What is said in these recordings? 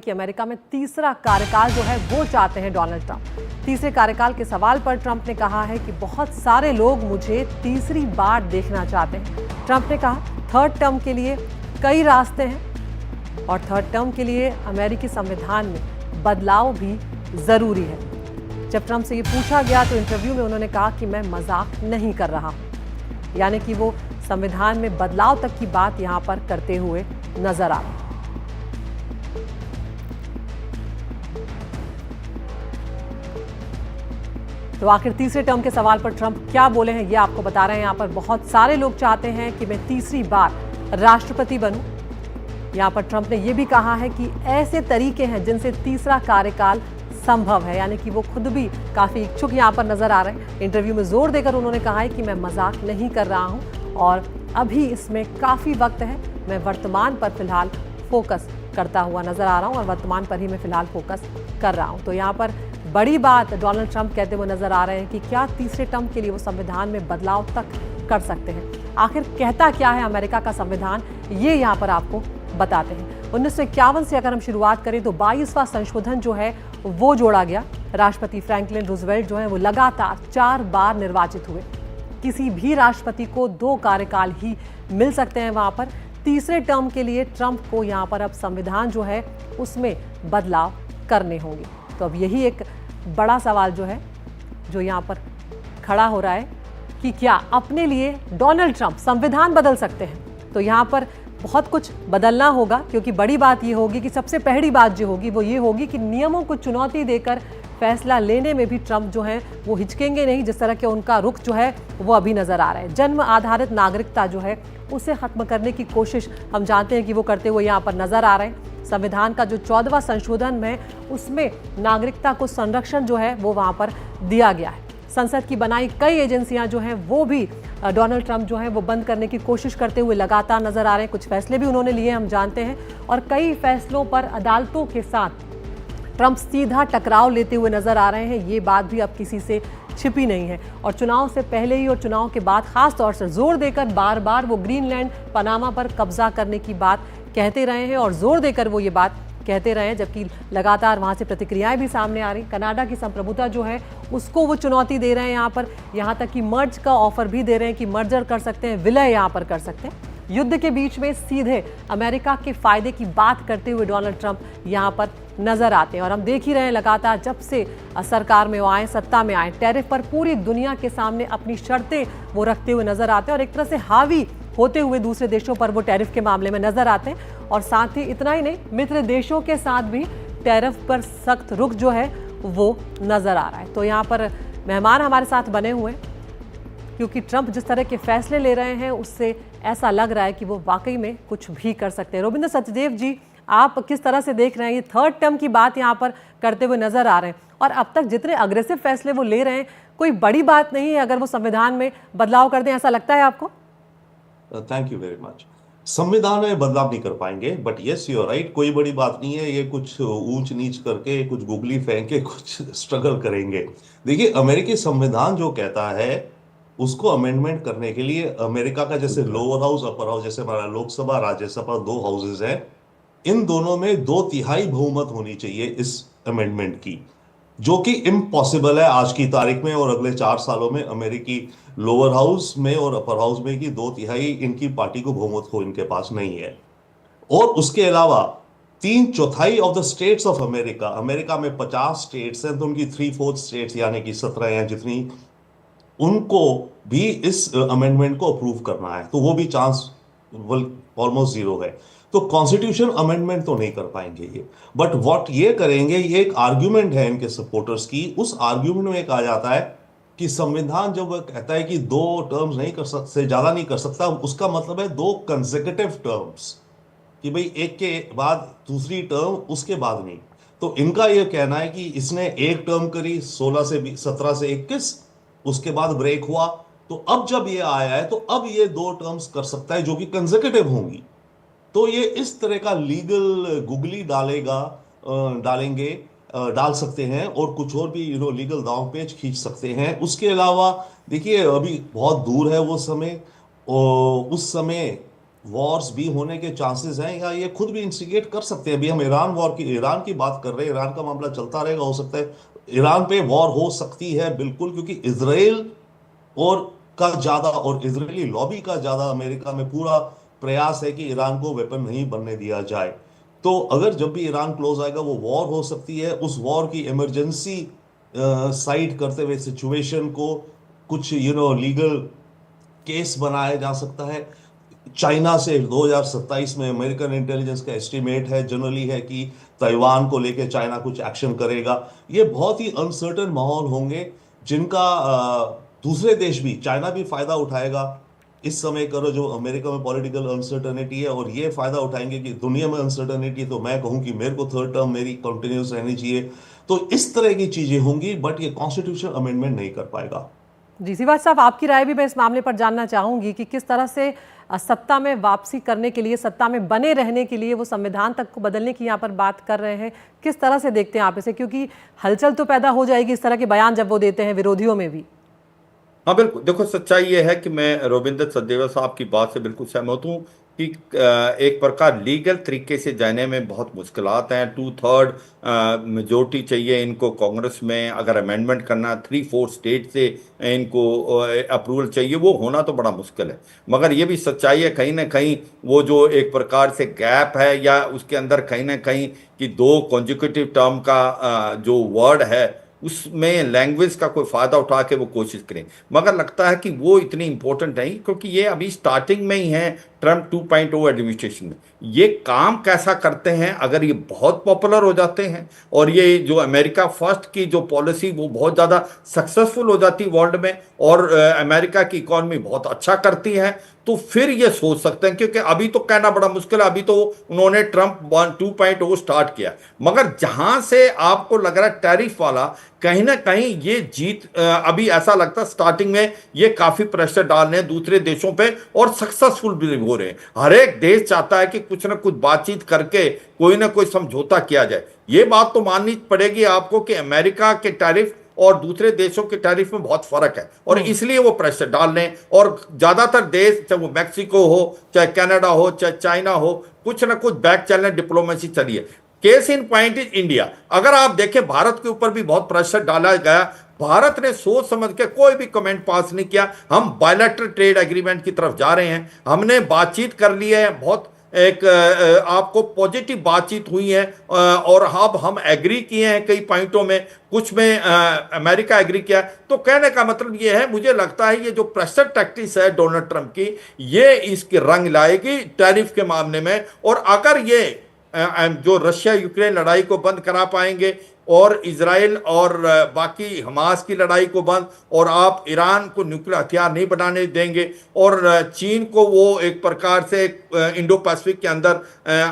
कि अमेरिका में तीसरा कार्यकाल जो है वो चाहते हैं डोनाल्ड ट्रंप। तीसरे कार्यकाल के सवाल पर ट्रंप ने कहा है कि बहुत सारे लोग मुझे तीसरी बार देखना चाहते हैं। ट्रंप ने कहा थर्ड टर्म के लिए कई रास्ते हैं और थर्ड टर्म के लिए अमेरिकी संविधान में बदलाव भी जरूरी है। जब ट्रंप से ये पूछा गया तो इंटरव्यू में उन्होंने कहा कि मैं मजाक नहीं कर रहा हूं, यानी कि वो संविधान में बदलाव तक की बात यहां पर करते हुए नजर आ रहे हैं। तो आखिर तीसरे टर्म के सवाल पर ट्रंप क्या बोले हैं ये आपको बता रहे हैं। यहाँ पर बहुत सारे लोग चाहते हैं कि मैं तीसरी बार राष्ट्रपति बनूं। यहाँ पर ट्रंप ने यह भी कहा है कि ऐसे तरीके हैं जिनसे तीसरा कार्यकाल संभव है, यानी कि वो खुद भी काफी इच्छुक यहाँ पर नजर आ रहे हैं। इंटरव्यू में जोर देकर उन्होंने कहा है कि मैं मजाक नहीं कर रहा हूँ और अभी इसमें काफी वक्त है। मैं वर्तमान पर फिलहाल फोकस करता हुआ नजर आ रहा हूँ और वर्तमान पर ही मैं फिलहाल फोकस कर रहा हूँ। तो यहाँ पर बड़ी बात डोनाल्ड ट्रंप कहते हुए नजर आ रहे हैं कि क्या तीसरे टर्म के लिए वो संविधान में बदलाव तक कर सकते हैं। आखिर कहता क्या है अमेरिका का संविधान, ये यहाँ पर आपको बताते हैं। 1951 से अगर हम शुरुआत करें तो 22वां संशोधन जो है वो जोड़ा गया। राष्ट्रपति फ्रैंकलिन रूजवेल्ट जो है वो लगातार 4 बार निर्वाचित हुए। किसी भी राष्ट्रपति को 2 कार्यकाल ही मिल सकते हैं वहां पर। तीसरे टर्म के लिए ट्रंप को यहाँ पर अब संविधान जो है उसमें बदलाव करने होंगे। तो अब यही एक बड़ा सवाल जो है जो यहाँ पर खड़ा हो रहा है कि क्या अपने लिए डोनाल्ड ट्रंप संविधान बदल सकते हैं। तो यहाँ पर बहुत कुछ बदलना होगा, क्योंकि बड़ी बात ये होगी कि सबसे पहली बात जो होगी वो ये होगी कि नियमों को चुनौती देकर फैसला लेने में भी ट्रंप जो है वो हिचकेंगे नहीं, जिस तरह के उनका रुख जो है वो अभी नजर आ रहा है। जन्म आधारित नागरिकता जो है उसे खत्म करने की कोशिश हम जानते हैं कि वो करते हुए यहाँ पर नजर आ रहे हैं। संविधान का जो 14वां संशोधन है उसमें नागरिकता को संरक्षण जो है वो वहां पर दिया गया है। संसद की बनाई कई एजेंसियां जो हैं वो भी डोनाल्ड ट्रंप जो है वो बंद करने की कोशिश करते हुए लगातार नजर आ रहे हैं। कुछ फैसले भी उन्होंने लिए हम जानते हैं और कई फैसलों पर अदालतों के साथ ट्रंप सीधा टकराव लेते हुए नजर आ रहे हैं। ये बात भी अब किसी से छिपी नहीं है और चुनाव से पहले ही और चुनाव के बाद खास तौर से जोर देकर बार बार वो ग्रीनलैंड पनामा पर कब्जा करने की बात कहते रहे हैं और जोर देकर वो ये बात कहते रहे हैं, जबकि लगातार वहां से प्रतिक्रियाएं भी सामने आ रही। कनाडा की संप्रभुता जो है उसको वो चुनौती दे रहे हैं यहाँ पर, यहाँ तक कि मर्ज का ऑफर भी दे रहे हैं कि मर्जर कर सकते हैं, विलय यहाँ पर कर सकते हैं। युद्ध के बीच में सीधे अमेरिका के फायदे की बात करते हुए डोनाल्ड ट्रंप यहाँ पर नजर आते हैं और हम देख ही रहे हैं लगातार जब से सरकार में वो आए, सत्ता में आए, टैरिफ पर पूरी दुनिया के सामने अपनी शर्तें वो रखते हुए नजर आते हैं और एक तरह से हावी होते हुए दूसरे देशों पर वो टैरिफ के मामले में नजर आते हैं। और साथ ही इतना ही नहीं, मित्र देशों के साथ भी टैरिफ पर सख्त रुख जो है वो नजर आ रहा है। तो यहाँ पर मेहमान हमारे साथ बने हुए हैं, क्योंकि ट्रंप जिस तरह के फैसले ले रहे हैं उससे ऐसा लग रहा है कि वो वाकई में कुछ भी कर सकते हैं। रविंद्र सचदेव जी, आप किस तरह से देख रहे हैं, ये थर्ड टर्म की बात यहाँ पर करते हुए नजर आ रहे हैं और अब तक जितने अग्रेसिव फैसले वो ले रहे हैं कोई बड़ी बात नहीं है अगर वो संविधान में बदलाव कर दें, ऐसा लगता है आपको? Thank you very much. संविधान में बदलाव नहीं कर पाएंगे, but yes you are right, कोई बड़ी बात नहीं है। ये कुछ ऊंच नीच करके, कुछ गुगली फेंक के कुछ स्ट्रगल करेंगे। देखिए, अमेरिकी संविधान जो कहता है उसको अमेंडमेंट करने के लिए अमेरिका का जैसे लोअर हाउस, अपर हाउस, जैसे हमारा लोकसभा, राज्यसभा 2 हाउसेज हैं, इन दोनों में 2/3 बहुमत होनी चाहिए इस अमेंडमेंट की, जो कि इम्पॉसिबल है आज की तारीख में। और अगले 4 सालों में अमेरिकी लोअर हाउस में और अपर हाउस में की 2/3 इनकी पार्टी को बहुमत हो इनके पास नहीं है। और उसके अलावा 3/4 of the states of America, America में 50 स्टेट्स हैं, तो उनकी 3/4 स्टेट्स यानी कि 17 हैं जितनी, उनको भी इस अमेंडमेंट को अप्रूव करना है। तो वो भी चांस ऑलमोस्ट 0 है। तो कॉन्स्टिट्यूशन अमेंडमेंट तो नहीं कर पाएंगे ये, बट व्हाट ये करेंगे, ये एक आर्ग्यूमेंट है इनके सपोर्टर्स की। उस आर्ग्यूमेंट में कहा जाता है कि संविधान जब कहता है कि 2 टर्म्स नहीं कर सकते, ज्यादा नहीं कर सकता, उसका मतलब है 2 कंसेक्यूटिव टर्म्स, कि भाई एक के बाद दूसरी टर्म, उसके बाद नहीं। तो इनका यह कहना है कि इसने एक टर्म करी 17 से 21, उसके बाद ब्रेक हुआ, तो अब जब ये आया है तो अब ये 2 टर्म्स कर सकता है जो कि कंसेक्यूटिव होंगी। तो ये इस तरह का लीगल गुगली डाल सकते हैं और कुछ और भी लीगल दांव पेच खींच सकते हैं। उसके अलावा देखिए, अभी बहुत दूर है वो समय, और उस समय वॉर्स भी होने के चांसेस हैं, या ये खुद भी इंस्टिगेट कर सकते हैं। अभी हम ईरान की बात कर रहे हैं, ईरान का मामला चलता रहेगा, हो सकता है ईरान पे वॉर हो सकती है बिल्कुल, क्योंकि इसराइल और और इजरायली लॉबी का ज्यादा अमेरिका में पूरा प्रयास है कि ईरान को वेपन नहीं बनने दिया जाए। तो अगर जब भी ईरान क्लोज आएगा वो वॉर हो सकती है। उस वॉर की इमरजेंसी साइड करते हुए सिचुएशन को कुछ लीगल केस बनाया जा सकता है। चाइना से 2027 में अमेरिकन इंटेलिजेंस का एस्टिमेट है जनरली है कि ताइवान को लेकर चाइना कुछ एक्शन करेगा। ये बहुत ही अनसर्टन माहौल होंगे जिनका दूसरे देश भी, चाइना भी फायदा उठाएगा इस समय करो जो अमेरिका में पॉलिटिकल अनसर्टनिटी है, और ये फायदा उठाएंगे कि दुनिया में अनसर्टनिटी, तो मैं कहूं कि मेरे को थर्ड टर्म मेरी कंटिन्यूस रहनी चाहिए। तो इस तरह की चीजें होंगी, बट ये कॉन्स्टिट्यूशन अमेंडमेंट नहीं कर पाएगा। जी श्रीवास्तव साहब, आपकी राय भी मैं इस मामले पर जानना चाहूंगी कि किस तरह से सत्ता में वापसी करने के लिए, सत्ता में बने रहने के लिए वो संविधान तक को बदलने की यहाँ पर बात कर रहे हैं। किस तरह से देखते हैं आप इसे, क्योंकि हलचल तो पैदा हो जाएगी इस तरह के बयान जब वो देते हैं विरोधियों में भी। हाँ बिल्कुल, देखो सच्चाई ये है कि मैं रविंद्र सचदेवा साहब की बात से बिल्कुल सहमत हूँ कि एक प्रकार लीगल तरीके से जाने में बहुत मुश्किलात हैं। 2/3 मेजोरिटी चाहिए इनको कांग्रेस में, अगर अमेंडमेंट करना 3/4 स्टेट से इनको अप्रूवल चाहिए, वो होना तो बड़ा मुश्किल है। मगर ये भी सच्चाई है कहीं ना कहीं वो जो एक प्रकार से गैप है, या उसके अंदर कहीं ना कहीं कि 2 कॉन्जिक्यूटिव टर्म का जो वर्ड है उसमें लैंग्वेज का कोई फायदा उठा के वो कोशिश करें। मगर लगता है कि वो इतनी इंपॉर्टेंट नहीं, क्योंकि ये अभी स्टार्टिंग में ही है ट्रम्प 2.0 एडमिनिस्ट्रेशन में। ये काम कैसा करते हैं, अगर ये बहुत पॉपुलर हो जाते हैं और ये जो अमेरिका फर्स्ट की जो पॉलिसी वो बहुत ज़्यादा सक्सेसफुल हो जाती है वर्ल्ड में, और अमेरिका की इकॉनमी बहुत अच्छा करती है, तो फिर ये सोच सकते हैं। क्योंकि अभी तो कहना बड़ा मुश्किल है, अभी तो उन्होंने ट्रम्प 2.0 स्टार्ट किया। मगर जहां से आपको लग रहा है टैरिफ वाला, कहीं ना कहीं ये जीत अभी ऐसा लगता है स्टार्टिंग में ये काफी प्रेशर डाल रहे हैं दूसरे देशों पे, और सक्सेसफुल भी हो रहे हैं। हर एक देश चाहता है कि कुछ ना कुछ बातचीत करके कोई ना कोई समझौता किया जाए। ये बात तो माननी पड़ेगी आपको कि अमेरिका के टैरिफ और दूसरे देशों के टैरिफ में बहुत फर्क है, और इसलिए वो प्रेशर डाल रहे हैं। और ज्यादातर देश, चाहे वो मैक्सिको हो, चाहे कनाडा हो, चाहे चाइना हो, कुछ ना कुछ बैक चैनल डिप्लोमेसी चली है। Case in point is India. अगर आप देखें भारत के ऊपर भी बहुत प्रेशर डाला गया, भारत ने सोच समझ के कोई भी कमेंट पास नहीं किया। हम बायलैटरल ट्रेड एग्रीमेंट की तरफ जा रहे हैं, हमने बातचीत कर ली है, बहुत एक आपको पॉजिटिव बातचीत हुई है, और अब हम एग्री किए हैं कई पॉइंटों में, कुछ में अमेरिका एग्री किया। तो कहने का मतलब ये है, मुझे लगता है ये जो प्रेशर टैक्टिक्स है डोनाल्ड ट्रंप की, ये इसके रंग लाएगी टैरिफ के मामले में। और अगर ये जो रशिया यूक्रेन लड़ाई को बंद करा पाएंगे, और इजराइल और बाकी हमास की लड़ाई को बंद, और आप ईरान को न्यूक्लियर हथियार नहीं बनाने देंगे, और चीन को वो एक प्रकार से इंडो पैसिफिक के अंदर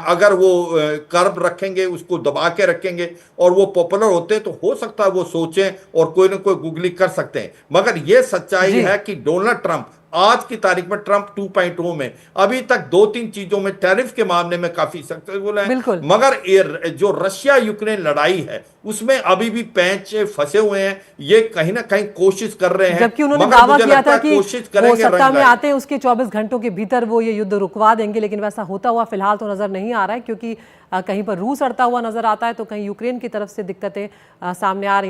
अगर वो कर्ब रखेंगे, उसको दबा के रखेंगे, और वो पॉपुलर होते हैं, तो हो सकता है वो सोचें और कोई ना कोई गुगली कर सकते हैं। मगर ये सच्चाई है कि डोनाल्ड ट्रंप आज की तारीख में, ट्रंप 2.0 में अभी तक 2-3 चीजों में टैरिफ के मामले में काफी सक्सेसफुल है। मगर जो रशिया यूक्रेन लड़ाई है उसमें अभी भी पैंच फंसे हुए हैं। ये कहीं ना कहीं कोशिश कर रहे हैं, जबकि उन्होंने दावा किया था कि वो सत्ता में आते हैं उसके 24 घंटों के भीतर वो ये युद्ध रुकवा देंगे, लेकिन वैसा होता हुआ फिलहाल तो नजर नहीं आ रहा है, क्योंकि कहीं पर रूस अड़ता हुआ नजर आता है, तो कहीं यूक्रेन की तरफ से दिक्कतें सामने आ रही हैं।